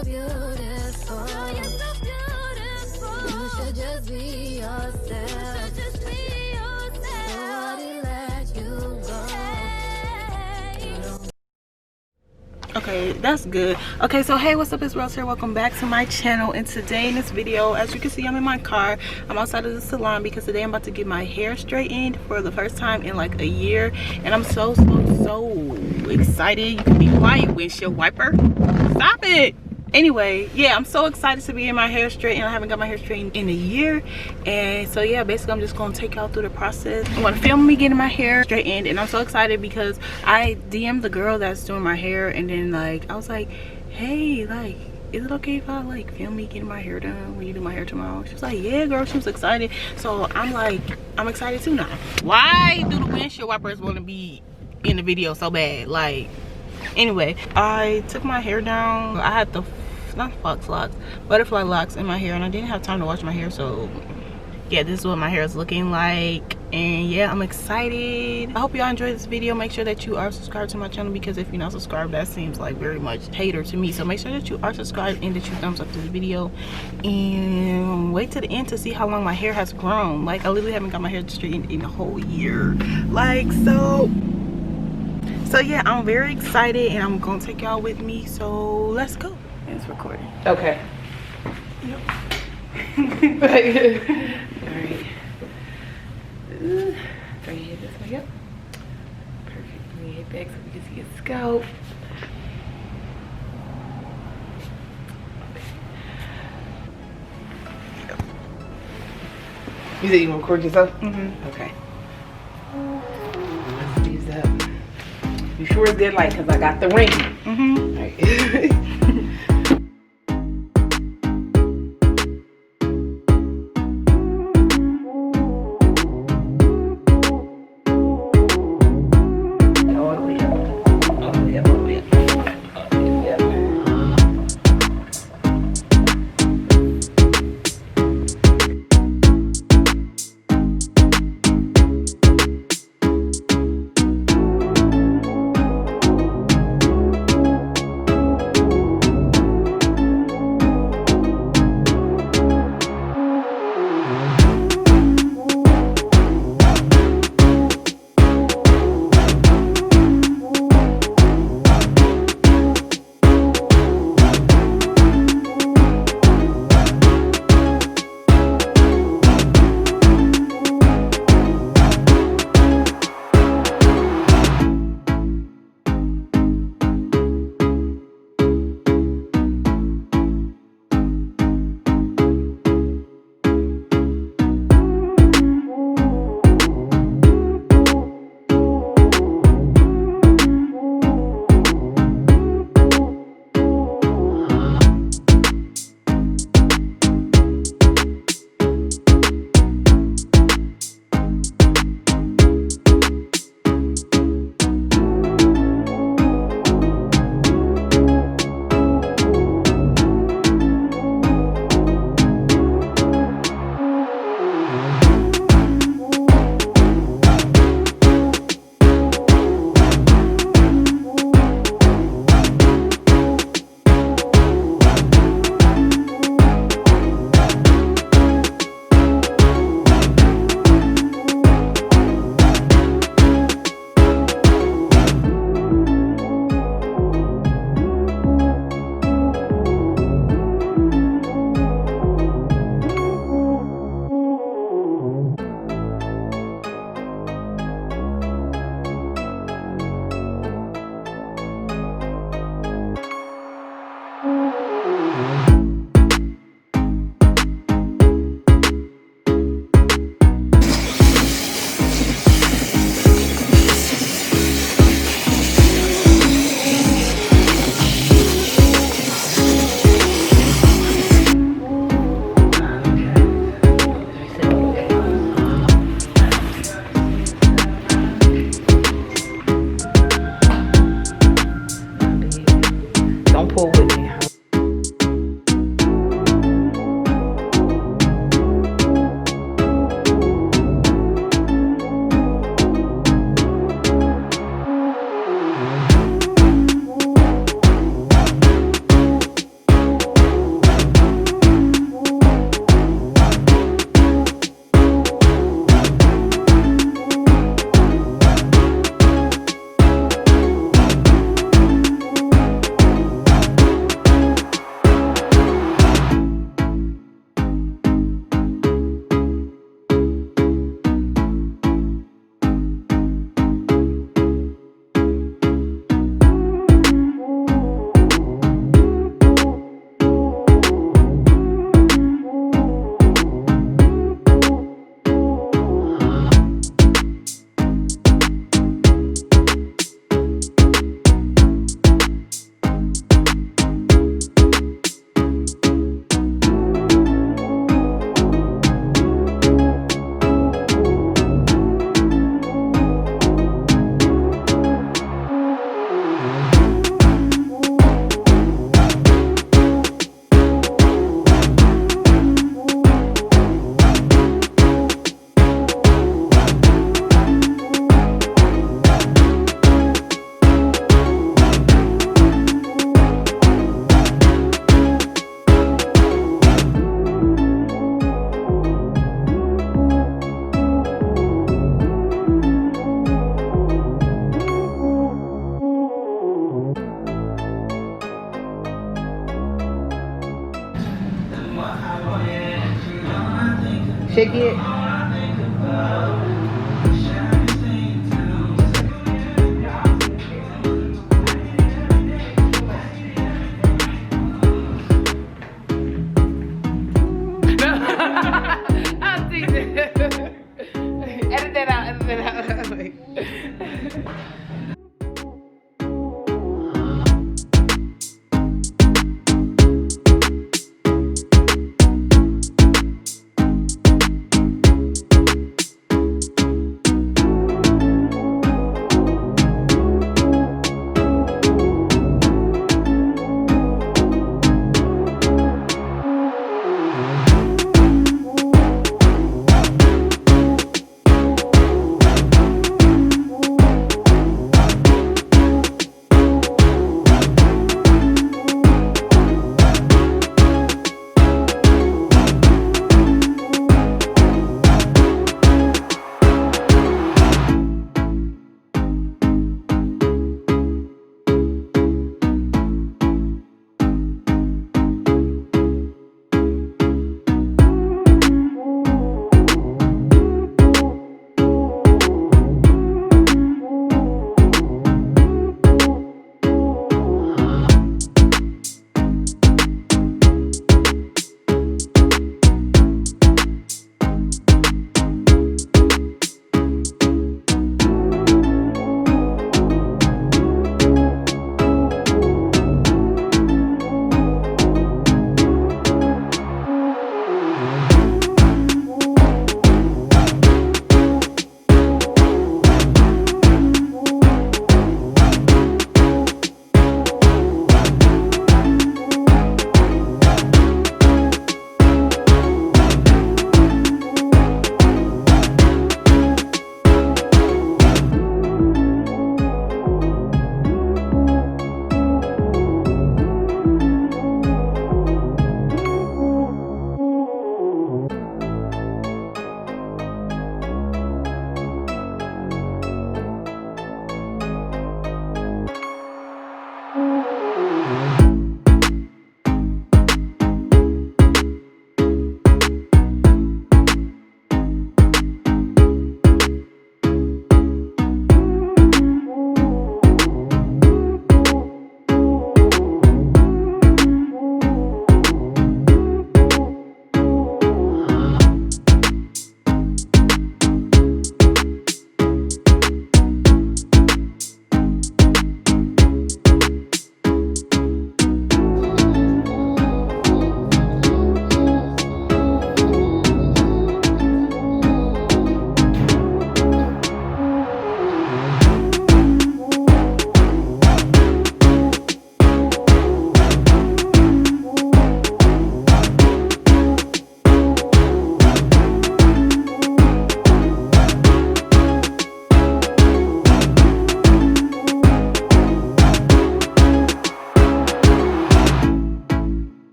so beautiful. Girl, you're so beautiful. You should just be yourself. Nobody let you go. Okay, that's good. Okay, so hey, what's up, it's Rellz here. Welcome back to my channel. And today in this video, as you can see, I'm in my car. I'm outside of the salon because today I'm about to get my hair straightened for the first time in like a year, and I'm so excited. You can be quiet, windshield wiper, stop it. Anyway, yeah, I'm so excited to be in my hair straightened. I haven't got my hair straightened in a year, and so yeah, basically I'm just gonna take y'all through the process. I'm gonna film me getting my hair straightened, and I'm so excited because I DM'd the girl that's doing my hair, and then like I was like, hey, like, is it okay if I like film me getting my hair done when you do my hair tomorrow? She was like, yeah, girl. She was excited. So I'm like, I'm excited too now. Why do the windshield wipers want to be in the video so bad? Like, anyway, I took my hair down. I had the not fox locks, butterfly locks in my hair, and I didn't have time to wash my hair, so yeah, this is what my hair is looking like. And yeah, I'm excited. I hope y'all enjoyed this video. Make sure that you are subscribed to my channel, because if you're not subscribed, that seems like very much hater to me. So make sure that you are subscribed and that you thumbs up to this video, and wait to the end to see how long my hair has grown. Like, I literally haven't got my hair straightened in a whole year. Like, so yeah, I'm very excited, and I'm gonna take y'all with me, so let's go. It's recording. Okay. Yep. All right. Try to hit this way up. Perfect. Let me hit back so we can see his scalp. You said you want to record yourself? Mm-hmm. Okay. Let's use that. You sure it's good light? Because I got the ring. Mm-hmm. All right. check it? I'll see that. Edit that out, edit that out. Wait.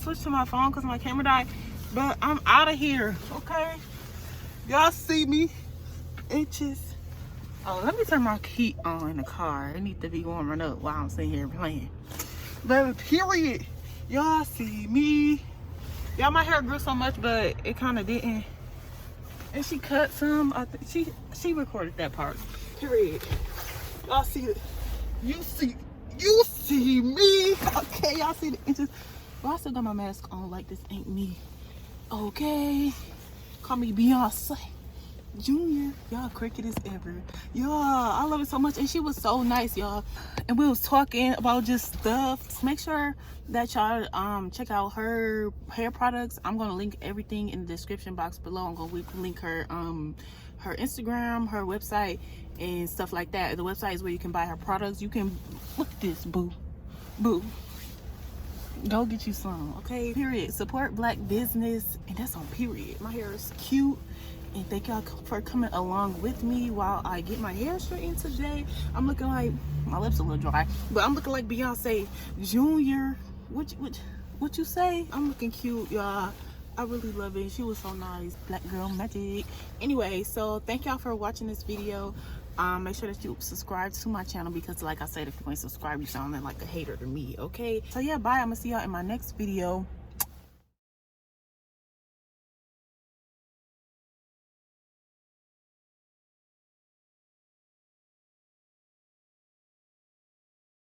switch to my phone because my camera died. But I'm out of here, okay? Y'all see me? Inches. Oh, let me turn my heat on in the car. It needs to be warming up while I'm sitting here playing. But period. Y'all see me. Y'all, my hair grew so much, but it kind of didn't. And she cut some. I think she recorded that part. Period. Y'all see it. You see me. Okay, y'all see the inches. Well, I still got my mask on like this ain't me. Okay. Call me Beyonce Junior. Y'all cricket as ever. Y'all, I love it so much. And she was so nice, y'all. And we was talking about just stuff. Make sure that y'all check out her hair products. I'm gonna link everything in the description box below. I'm gonna link her her Instagram, her website, and stuff like that. The website is where you can buy her products. You can look at this, boo. Go get you some, okay? Period. Support black business, and that's on period. My hair is cute, and thank y'all for coming along with me while I get my hair straightened today. I'm looking like, my lips a little dry, but I'm looking like Beyonce Junior. What you say? I'm looking cute, y'all. I really love it. She was so nice. Black girl magic. Anyway, so thank y'all for watching this video. Make sure that you subscribe to my channel because, like I said, if you ain't subscribed, you sounding like a hater to me, okay? So yeah, bye. I'm gonna see y'all in my next video.